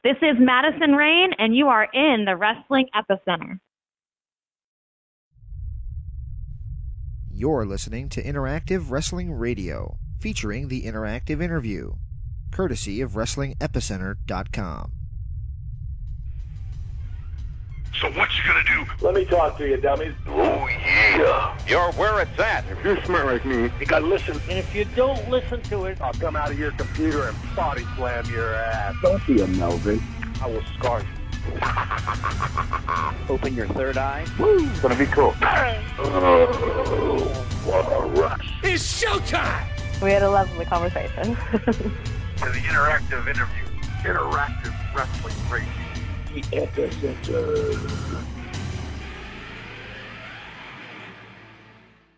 This is Madison Rain, and you are in the Wrestling Epicenter. You're listening to Interactive Wrestling Radio, featuring the Interactive Interview, courtesy of WrestlingEpicenter.com. So what you gonna do? Let me talk to you, dummies. Oh, yeah. You're where it's at. If you're smart like me, you gotta listen. And if you don't listen to it, I'll come out of your computer and body slam your ass. don't be a Melvin. I will scar you. Open your third eye. Woo! It's gonna be cool. Oh, what a rush. It's showtime! We had a lovely conversation. To the interactive interview. Interactive Wrestling Radio. The Epicenter.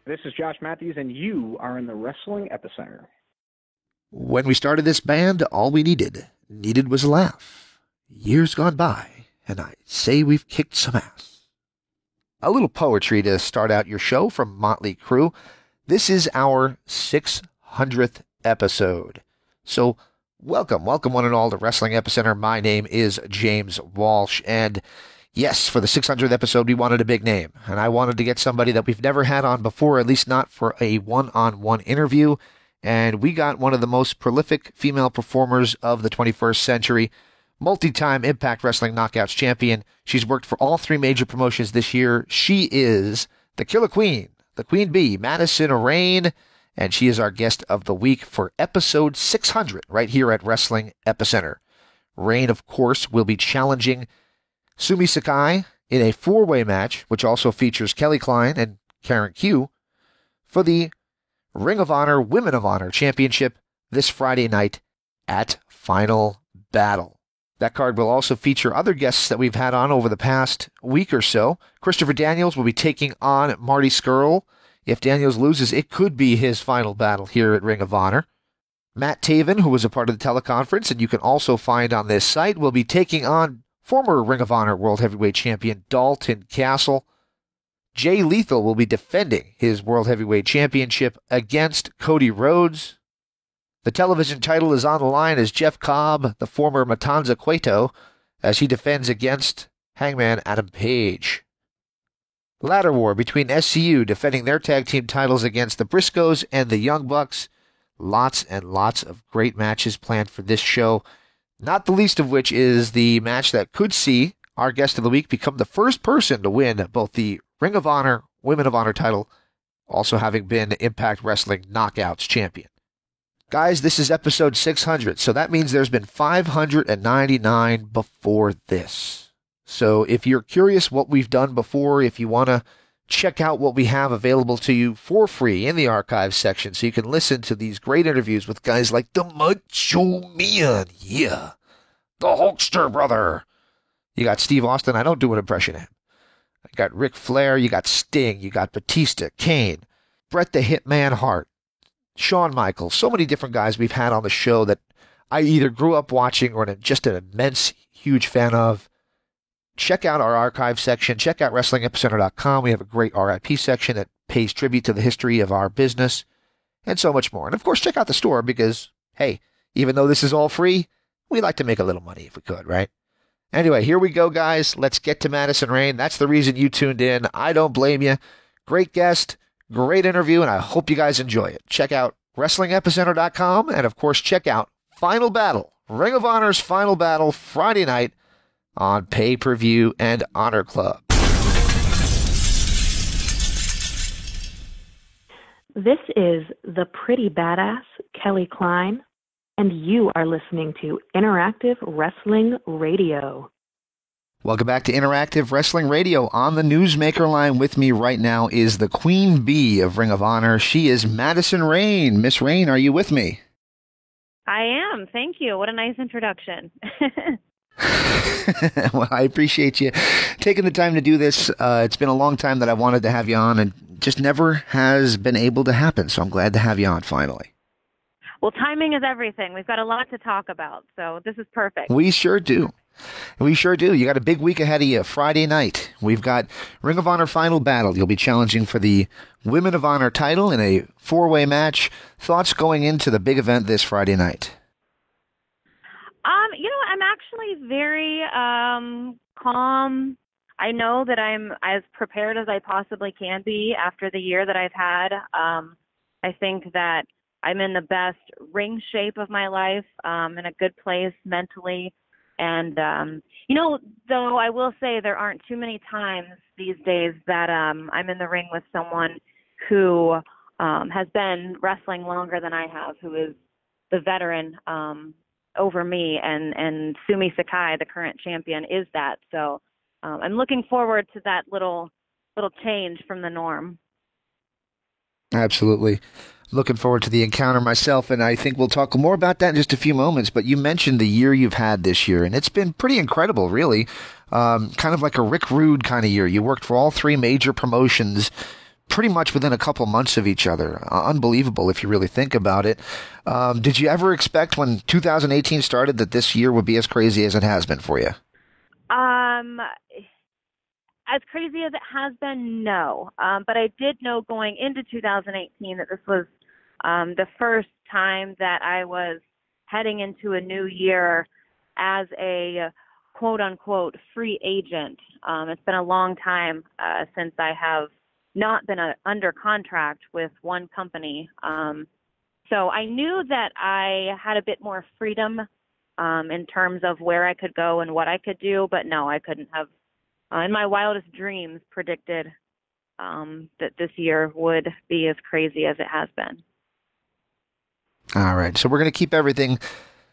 This is Josh Matthews, and you are in the Wrestling Epicenter. When we started this band, all we needed was a laugh. Years gone by, and I'd say we've kicked some ass. A little poetry to start out your show from Motley Crue. This is our 600th episode. So welcome one and all to Wrestling Epicenter. My name is James Walsh, and yes, for the 600th episode, we wanted a big name, and I wanted to get somebody that we've never had on before, at least not for a one-on-one interview, and we got one of the most prolific female performers of the 21st century, multi-time Impact Wrestling Knockouts champion. She's worked for all three major promotions this year. She is the Killer Queen, the Queen Bee, Madison Rain, and she is our guest of the week for episode 600 right here at Wrestling Epicenter. Rain, of course, will be challenging Sumi Sakai in a four-way match, which also features Kelly Klein and Karen Q, for the Ring of Honor Women of Honor Championship this Friday night at Final Battle. That card will also feature other guests that we've had on over the past week or so. Christopher Daniels will be taking on Marty Scurll. If Daniels loses, it could be his final battle here at Ring of Honor. Matt Taven, who was a part of the teleconference, and you can also find on this site, will be taking on former Ring of Honor World Heavyweight Champion Dalton Castle. Jay Lethal will be defending his World Heavyweight Championship against Cody Rhodes. The television title is on the line as Jeff Cobb, the former Matanza Cueto, as he defends against Hangman Adam Page. Ladder war between SCU defending their tag team titles against the Briscoes and the Young Bucks. Lots and lots of great matches planned for this show, not the least of which is the match that could see our guest of the week become the first person to win both the Ring of Honor, Women of Honor title, also having been Impact Wrestling Knockouts champion. Guys, this is episode 600, so that means there's been 599 before this. So if you're curious what we've done before, if you want to check out what we have available to you for free in the archives section so you can listen to these great interviews with guys like the Macho Man, yeah, the Hulkster brother. You got Steve Austin, I don't do an impression of him. You got Ric Flair, you got Sting, you got Batista, Kane, Bret the Hitman Hart, Shawn Michaels, so many different guys we've had on the show that I either grew up watching or just an immense, huge fan of. Check out our archive section. Check out WrestlingEpicenter.com. We have a great RIP section that pays tribute to the history of our business and so much more. And, of course, check out the store because, hey, even though this is all free, we like to make a little money if we could, right? Anyway, here we go, guys. Let's get to Madison Rain. That's the reason you tuned in. I don't blame you. Great guest, great interview, and I hope you guys enjoy it. Check out WrestlingEpicenter.com and, of course, check out Final Battle, Ring of Honor's Final Battle, Friday night on Pay-Per-View and Honor Club. This is the pretty badass Kelly Klein, and you are listening to Interactive Wrestling Radio. Welcome back to Interactive Wrestling Radio. On the Newsmaker line with me right now is the Queen Bee of Ring of Honor. She is Madison Rain. Miss Rain, are you with me? I am. Thank you. What a nice introduction. Well, I appreciate you taking the time to do this. It's been a long time that I wanted to have you on and just never has been able to happen. So I'm glad to have you on finally. Well, timing is everything. We've got a lot to talk about, so this is perfect. We sure do. We sure do. You got a big week ahead of you. Friday night, we've got Ring of Honor Final Battle. You'll be challenging for the Women of Honor title in a four-way match. Thoughts going into the big event this Friday night? I'm actually very calm. I know that I'm as prepared as I possibly can be after the year that I've had. I think that I'm in the best ring shape of my life, in a good place mentally. And, though I will say there aren't too many times these days that I'm in the ring with someone who has been wrestling longer than I have, who is the veteran over me, and Sumi Sakai, the current champion, is that. So I'm looking forward to that little change from the norm. Absolutely. Looking forward to the encounter myself, and I think we'll talk more about that in just a few moments. But you mentioned the year you've had this year, and it's been pretty incredible, really. Kind of like a Rick Rude kind of year. You worked for all three major promotions pretty much within a couple months of each other. Unbelievable if you really think about it. Did you ever expect when 2018 started that this year would be as crazy as it has been for you? As crazy as it has been, no. But I did know going into 2018 that this was the first time that I was heading into a new year as a quote-unquote free agent. It's been a long time since I have not been under contract with one company. So I knew that I had a bit more freedom in terms of where I could go and what I could do, but no, I couldn't have, in my wildest dreams, predicted that this year would be as crazy as it has been. All right, so we're going to keep everything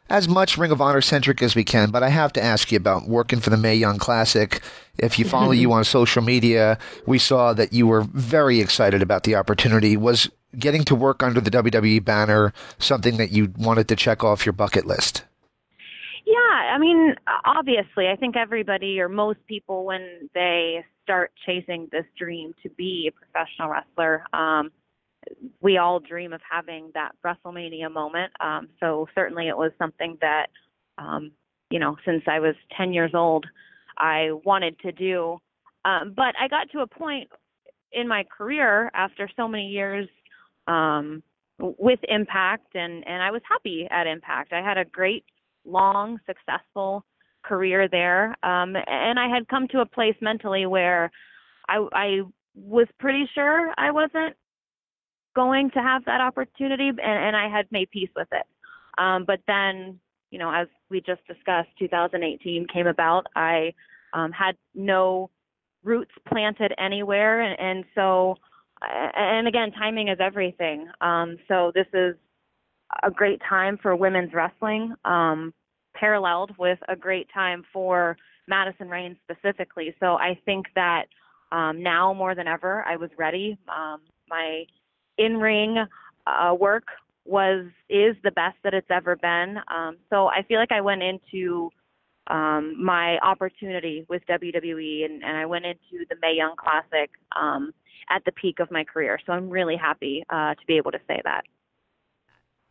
as much Ring of Honor centric as we can, but I have to ask you about working for the Mae Young Classic. If you follow you on social media, we saw that you were very excited about the opportunity. Was getting to work under the WWE banner something that you wanted to check off your bucket list? Yeah, I mean, obviously, I think everybody or most people, when they start chasing this dream to be a professional wrestler, we all dream of having that WrestleMania moment. So certainly it was something that, since I was 10 years old, I wanted to do. But I got to a point in my career after so many years with Impact, and I was happy at Impact. I had a great, long, successful career there. And I had come to a place mentally where I was pretty sure I wasn't going to have that opportunity, and I had made peace with it. But then, as we just discussed, 2018 came about. I had no roots planted anywhere, and so, and again, timing is everything. So this is a great time for women's wrestling, paralleled with a great time for Madison Rayne specifically. So I think that now more than ever, I was ready. My in-ring work is the best that it's ever been. So I feel like I went into my opportunity with WWE, and I went into the Mae Young Classic at the peak of my career. So I'm really happy to be able to say that.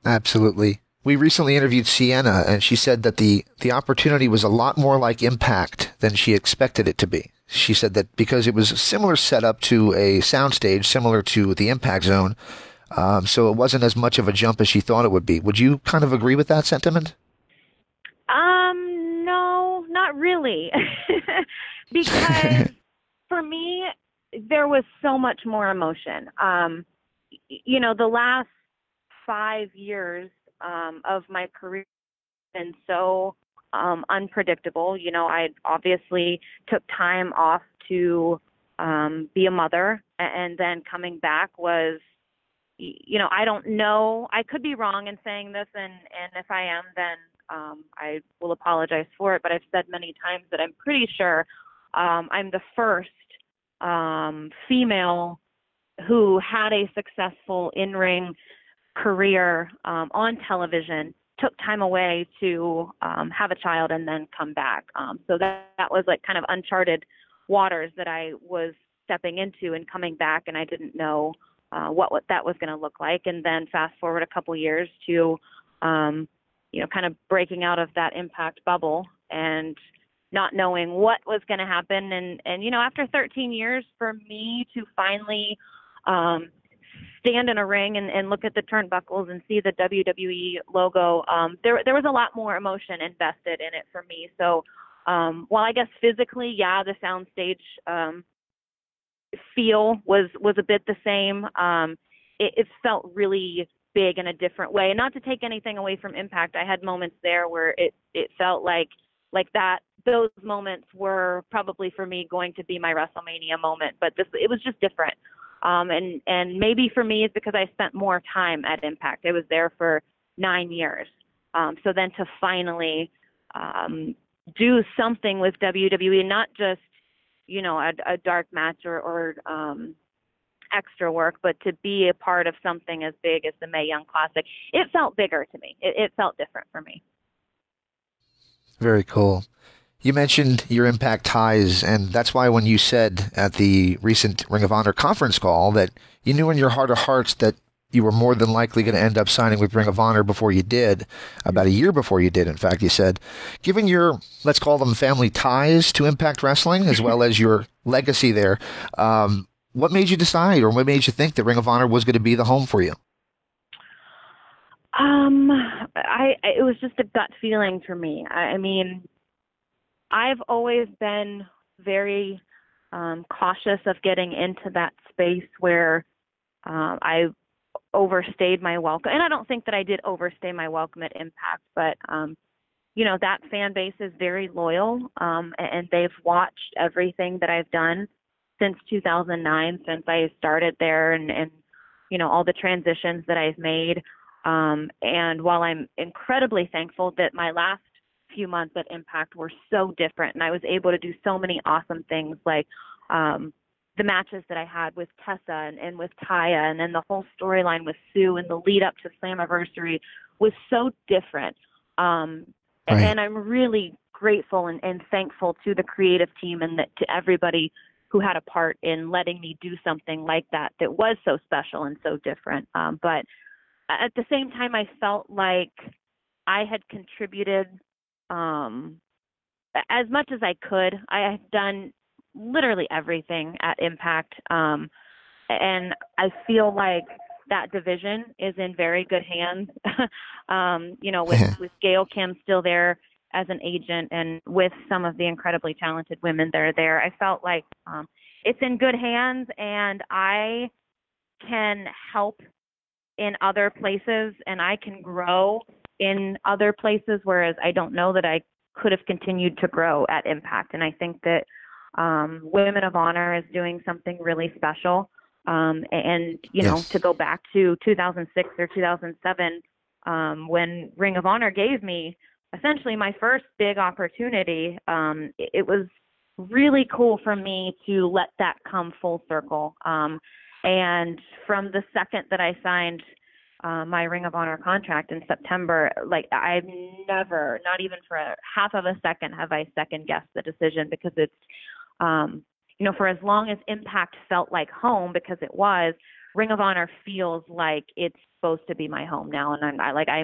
Absolutely. We recently interviewed Sienna, and she said that the opportunity was a lot more like Impact than she expected it to be. She said that because it was a similar setup to a soundstage, similar to the Impact Zone, so it wasn't as much of a jump as she thought it would be. Would you kind of agree with that sentiment? No, not really. Because for me, there was so much more emotion. The last 5 years of my career have been so unpredictable. I obviously took time off to be a mother, and then coming back was, I don't know. I could be wrong in saying this, and if I am, then I will apologize for it. But I've said many times that I'm pretty sure I'm the first female who had a successful in-ring career on television, took time away to have a child and then come back. So that was like kind of uncharted waters that I was stepping into and coming back, and I didn't know what that was going to look like. And then fast forward a couple years to, kind of breaking out of that Impact bubble and not knowing what was going to happen. And after 13 years, for me to finally stand in a ring and look at the turnbuckles and see the WWE logo, there was a lot more emotion invested in it for me. So while I guess physically, yeah, the soundstage feel was a bit the same, it felt really big in a different way. And not to take anything away from Impact, I had moments there where it felt like that. Those moments were probably for me going to be my WrestleMania moment, but it was just different. And maybe for me it's because I spent more time at Impact. I was there for 9 years. So then to finally do something with WWE, not just, you know, a dark match or extra work, but to be a part of something as big as the Mae Young Classic, it felt bigger to me. It felt different for me. Very cool. You mentioned your Impact ties, and that's why when you said at the recent Ring of Honor conference call that you knew in your heart of hearts that you were more than likely going to end up signing with Ring of Honor before you did, about a year before you did, in fact, you said, given your, let's call them family ties to Impact Wrestling, as well as your legacy there, what made you decide, or what made you think that Ring of Honor was going to be the home for you? It was just a gut feeling for me. I mean, I've always been very cautious of getting into that space where I overstayed my welcome. And I don't think that I did overstay my welcome at Impact, but, you know, that fan base is very loyal, and they've watched everything that I've done since 2009, since I started there, and you know, all the transitions that I've made. And while I'm incredibly thankful that my last few months at Impact were so different and I was able to do so many awesome things, like the matches that I had with Tessa and with Taya, and then the whole storyline with Sue and the lead up to Slammiversary was so different. Right. And I'm really grateful and thankful to the creative team and to everybody who had a part in letting me do something like that was so special and so different. But at the same time, I felt like I had contributed as much as I could. I had done literally everything at Impact. And I feel like that division is in very good hands. You know, with Gail Kim still there as an agent, and with some of the incredibly talented women that are there, I felt like it's in good hands, and I can help in other places, and I can grow in other places, whereas I don't know that I could have continued to grow at Impact. And I think that Women of Honor is doing something really special. And, you know, to go back to 2006 or 2007, when Ring of Honor gave me essentially my first big opportunity, it was really cool for me to let that come full circle. And from the second that I signed my Ring of Honor contract in September, like, I've never, not even for a half of a second, have I second guessed the decision, because it's, you know, for as long as Impact felt like home, because it was, Ring of Honor feels like it's supposed to be my home now. And I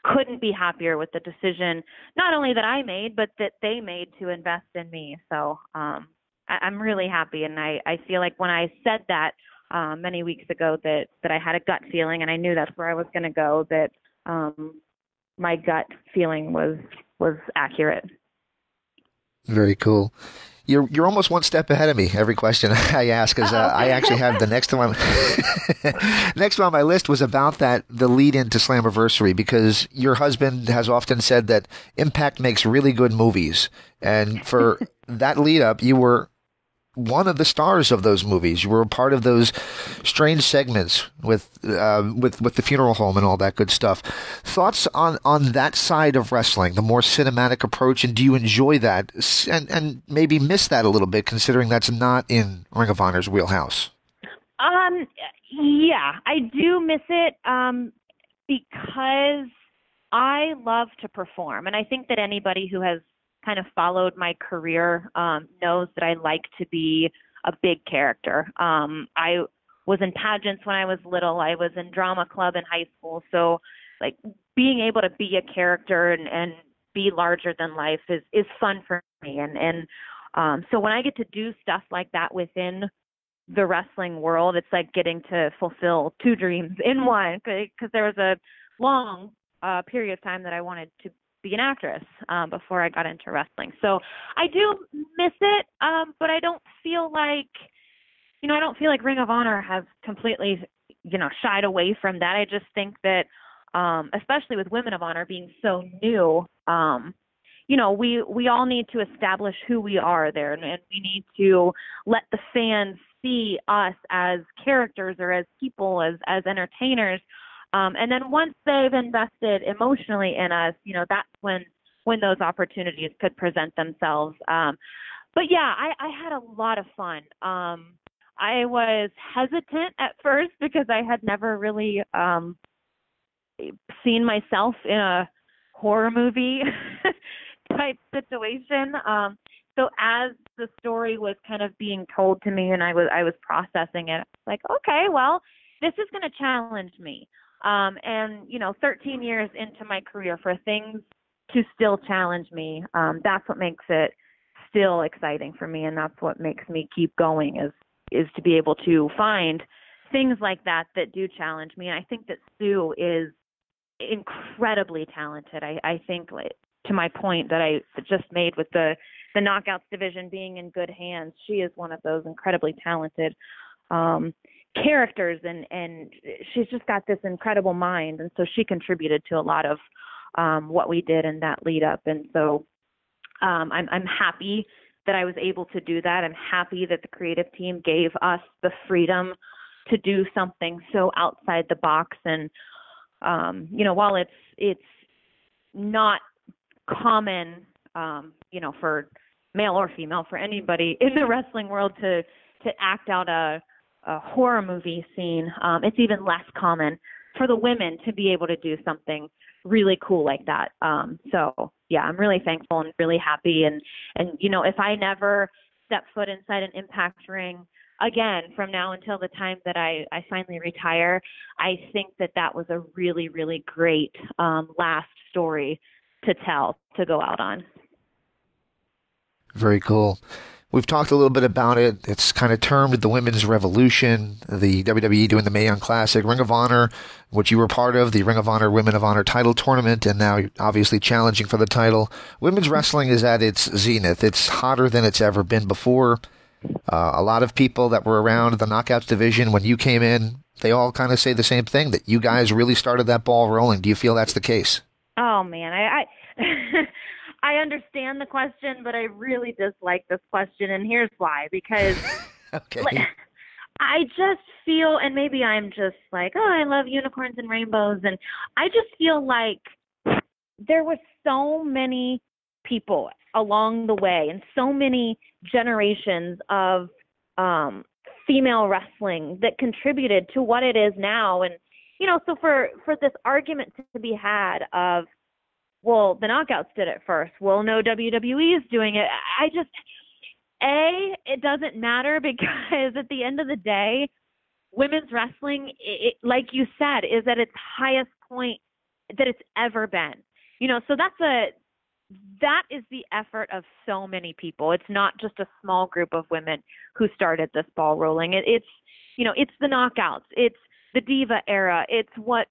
couldn't be happier with the decision, not only that I made, but that they made to invest in me. So I'm really happy. And I feel like when I said that many weeks ago, that I had a gut feeling, and I knew that's where I was going to go, that my gut feeling was accurate. Very cool. You're almost one step ahead of me every question I ask, because I actually have the next one. Next one on my list was about the lead into Slammiversary, because your husband has often said that Impact makes really good movies, and for that lead up, you were one of the stars of those movies. You were a part of those strange segments with the funeral home and all that good stuff. Thoughts on that side of wrestling, the more cinematic approach, and do you enjoy that and maybe miss that a little bit, considering that's not in Ring of Honor's wheelhouse? Yeah, I do miss it because I love to perform, and I think that anybody who has kind of followed my career knows that I like to be a big character. I was in pageants when I was little. I was in drama club in high school. So, like, being able to be a character and be larger than life is fun for me. And so when I get to do stuff like that within the wrestling world. It's like getting to fulfill two dreams in one, because there was a long period of time that I wanted to be an actress before I got into wrestling. So I do miss it, but I don't feel like, I don't feel like Ring of Honor has completely, shied away from that. I just think that, especially with Women of Honor being so new, we all need to establish who we are there, and we need to let the fans see us as characters or as people, as entertainers. And then once they've invested emotionally in us, that's when those opportunities could present themselves. But yeah, I had a lot of fun. I was hesitant at first because I had never really seen myself in a horror movie type situation. So as the story was kind of being told to me and I was processing it, like, okay, well, this is going to challenge me. And 13 years into my career, for things to still challenge me, that's what makes it still exciting for me, and that's what makes me keep going is to be able to find things like that do challenge me. And I think that Sue is incredibly talented. I think, to my point that I just made with the Knockouts division being in good hands, she is one of those incredibly talented characters, and she's just got this incredible mind, and so she contributed to a lot of what we did in that lead up. And so I'm happy that I was able to do that. I'm happy that the creative team gave us the freedom to do something so outside the box. And while it's not common, for male or female, for anybody in the wrestling world to act out a horror movie scene, it's even less common for the women to be able to do something really cool like that. So yeah, I'm really thankful and really happy. And if I never step foot inside an Impact ring again from now until the time that I finally retire, I think that was a really, really great last story to tell, to go out on. Very cool. We've talked a little bit about it. It's kind of termed the Women's Revolution, the WWE doing the Mae Young Classic, Ring of Honor, which you were part of, the Ring of Honor, Women of Honor title tournament, and now obviously challenging for the title. Women's wrestling is at its zenith. It's hotter than it's ever been before. A lot of people that were around the Knockouts division when you came in, they all kind of say the same thing, that you guys really started that ball rolling. Do you feel that's the case? Oh, man, I I understand the question, but I really dislike this question, and here's why. Because okay. I just feel, and maybe I'm just like, oh, I love unicorns and rainbows, and I just feel like there were so many people along the way and so many generations of female wrestling that contributed to what it is now. And, so for this argument to be had of, well, the Knockouts did it first, well, no, WWE is doing it, it doesn't matter, because at the end of the day, women's wrestling, like you said, is at its highest point that it's ever been. So that is the effort of so many people. It's not just a small group of women who started this ball rolling. It's the Knockouts. It's the Diva era. It's what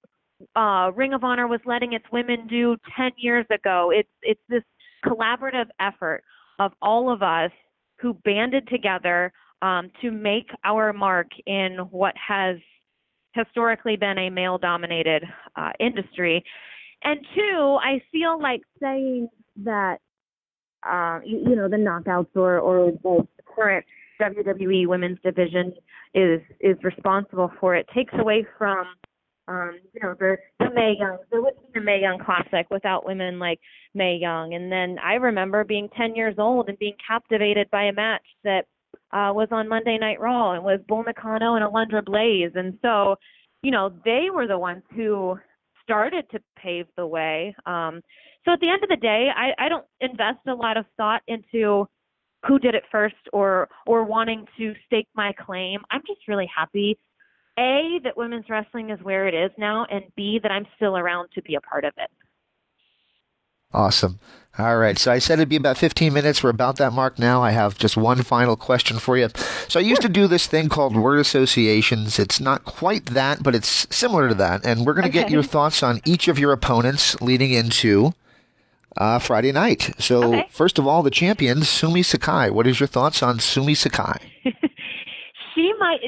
Ring of Honor was letting its women do 10 years ago. It's this collaborative effort of all of us who banded together to make our mark in what has historically been a male-dominated industry. And two, I feel like saying that, the Knockouts or the current WWE women's division is responsible for it takes away from the Mae Young. There wouldn't be the Mae Young Classic without women like Mae Young. And then I remember being 10 years old and being captivated by a match that was on Monday Night Raw. It was Bull Nakano and Alundra Blaze. And so, they were the ones who started to pave the way. So at the end of the day, I don't invest a lot of thought into who did it first or wanting to stake my claim. I'm just really happy, A, that women's wrestling is where it is now, and B, that I'm still around to be a part of it. Awesome. All right. So I said it'd be about 15 minutes. We're about that mark now. I have just one final question for you. So I used to do this thing called word associations. It's not quite that, but it's similar to that. And we're going to get your thoughts on each of your opponents leading into Friday night. So first of all, the champion, Sumi Sakai. What is your thoughts on Sumi Sakai? She might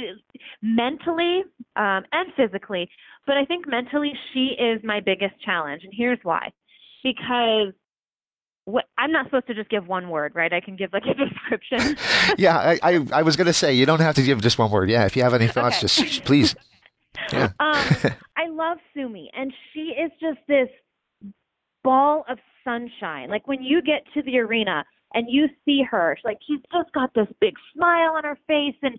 mentally and physically, but I think mentally she is my biggest challenge. And here's why. Because I'm not supposed to just give one word, right? I can give like a description. Yeah, I was going to say, you don't have to give just one word. Yeah, if you have any thoughts, just please. Yeah. I love Sumi, and she is just this ball of sunshine. Like when you get to the arena and you see her, she's just got this big smile on her face and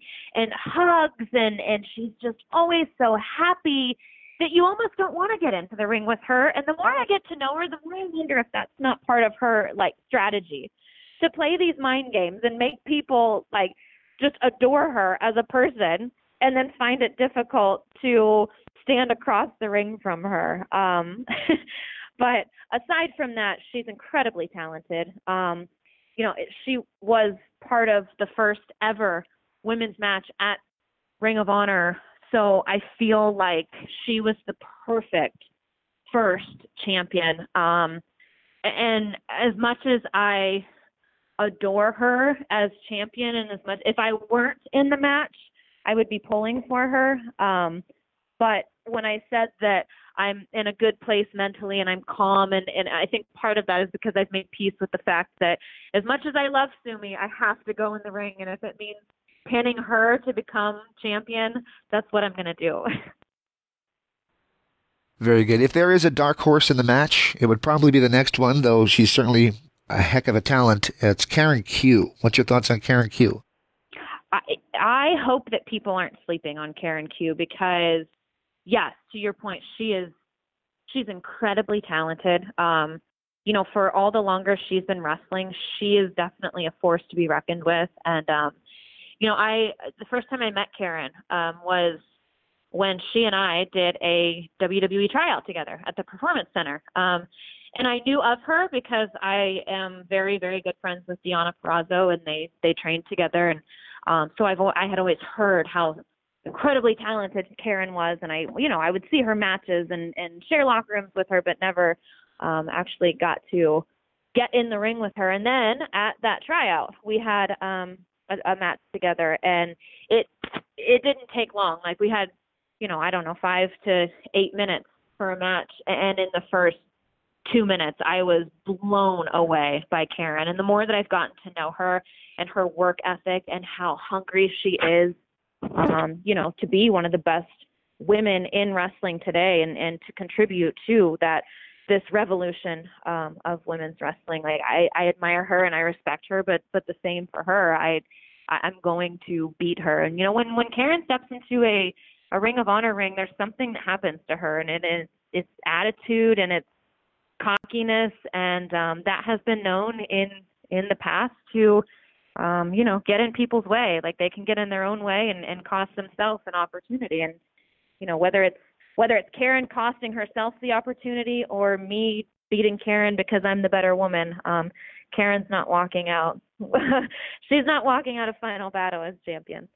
hugs, and she's just always so happy that you almost don't want to get into the ring with her. And the more I get to know her, the more I wonder if that's not part of her strategy to play these mind games and make people just adore her as a person and then find it difficult to stand across the ring from her. But aside from that, she's incredibly talented. She was part of the first ever women's match at Ring of Honor. So I feel like she was the perfect first champion. And as much as I adore her as champion, and as much, if I weren't in the match, I would be pulling for her. But when I said that I'm in a good place mentally and I'm calm, and I think part of that is because I've made peace with the fact that as much as I love Sumi, I have to go in the ring. And if it means pinning her to become champion, that's what I'm going to do. Very good. If there is a dark horse in the match, it would probably be the next one, though she's certainly a heck of a talent. It's Karen Q. What's your thoughts on Karen Q? I hope that people aren't sleeping on Karen Q because, yes, to your point, she's incredibly talented. For all the longer she's been wrestling, she is definitely a force to be reckoned with. And, the first time I met Karen was when she and I did a WWE tryout together at the Performance Center. And I knew of her because I am very, very good friends with Deonna Purrazzo, and they trained together. And so I had always heard how incredibly talented Karen was, and I would see her matches and share locker rooms with her, but never actually got to get in the ring with her. And then at that tryout, we had a match together, and it didn't take long. We had 5 to 8 minutes for a match, and in the first 2 minutes I was blown away by Karen. And the more that I've gotten to know her and her work ethic and how hungry she is to be one of the best women in wrestling today and to contribute to this revolution of women's wrestling. I admire her and I respect her, but the same for her. I'm going to beat her. And when Karen steps into a Ring of Honor ring, there's something that happens to her, and it's attitude and it's cockiness, and that has been known in the past to get in people's way. They can get in their own way and cost themselves an opportunity. And whether it's Karen costing herself the opportunity or me beating Karen because I'm the better woman, Karen's not walking out. She's not walking out of Final Battle as champion.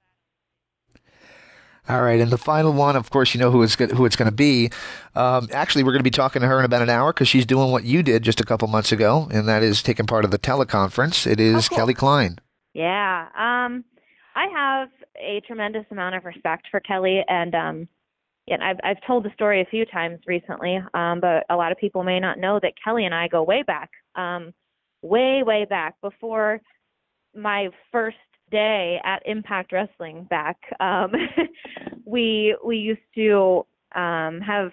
All right, and the final one, of course, who it's going to be. Actually, we're going to be talking to her in about an hour because she's doing what you did just a couple months ago, and that is taking part of the teleconference. It is Kelly Klein. Yeah, I have a tremendous amount of respect for Kelly, and I've told the story a few times recently, but a lot of people may not know that Kelly and I go way back, way back before my first day at Impact Wrestling back. We used to have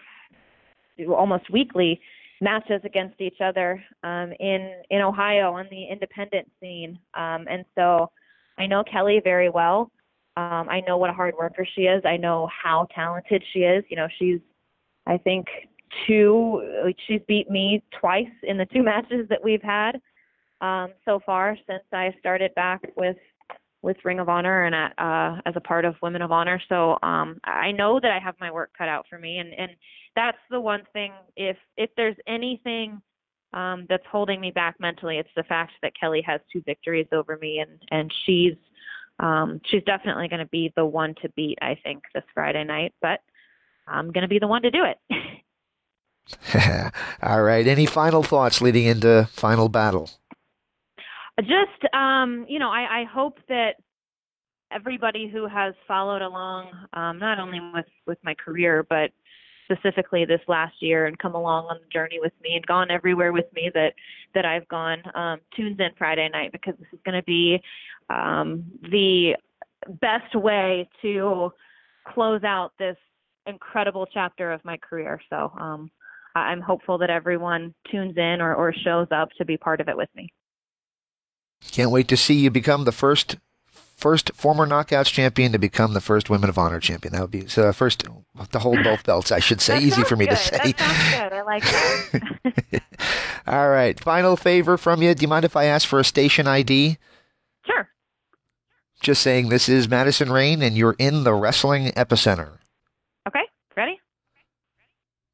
almost weekly matches against each other in Ohio on the independent scene. And so I know Kelly very well. I know what a hard worker she is. I know how talented she is. She's, I think, she's beat me twice in the 2 matches that we've had so far since I started back with Ring of Honor and as a part of Women of Honor. So I know that I have my work cut out for me, and that's the one thing. If there's anything that's holding me back mentally. It's the fact that Kelly has 2 victories over me, and she's definitely going to be the one to beat, I think, this Friday night. But I'm going to be the one to do it. All right. Any final thoughts leading into final battle? Just, I hope that everybody who has followed along, not only with my career, but specifically this last year and come along on the journey with me and gone everywhere with me that I've gone, tunes in Friday night, because this is going to be the best way to close out this incredible chapter of my career. So I'm hopeful that everyone tunes in or shows up to be part of it with me. Can't wait to see you become the first former Knockouts champion to become the first Women of Honor champion. That would be first to hold both belts, I should say. Easy for me to say. That sounds good. I like that. All right. Final favor from you. Do you mind if I ask for a station ID? Sure. Just saying, this is Madison Rayne, and you're in the Wrestling Epicenter. Okay. Ready?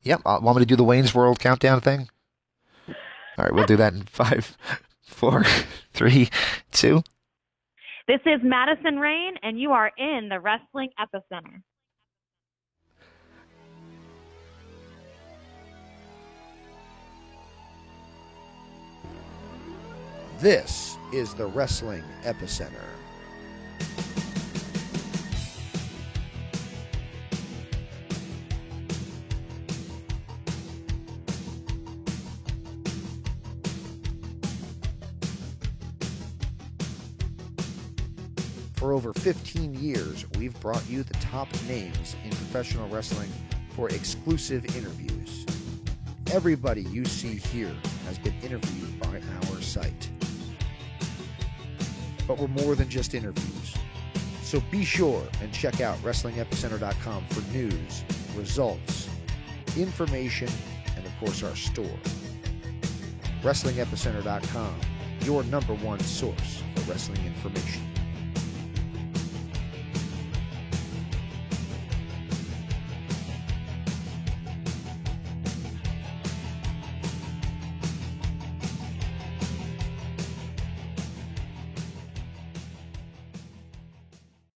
Yep. Want me to do the Wayne's World countdown thing? All right. We'll do that in 5, 4, 3, 2. This is Madison Rayne, and you are in the Wrestling Epicenter. This is the Wrestling Epicenter. For over 15 years, we've brought you the top names in professional wrestling for exclusive interviews. Everybody you see here has been interviewed by our site. But we're more than just interviews. So be sure and check out WrestlingEpicenter.com for news, results, information, and of course our store. WrestlingEpicenter.com, your #1 source for wrestling information.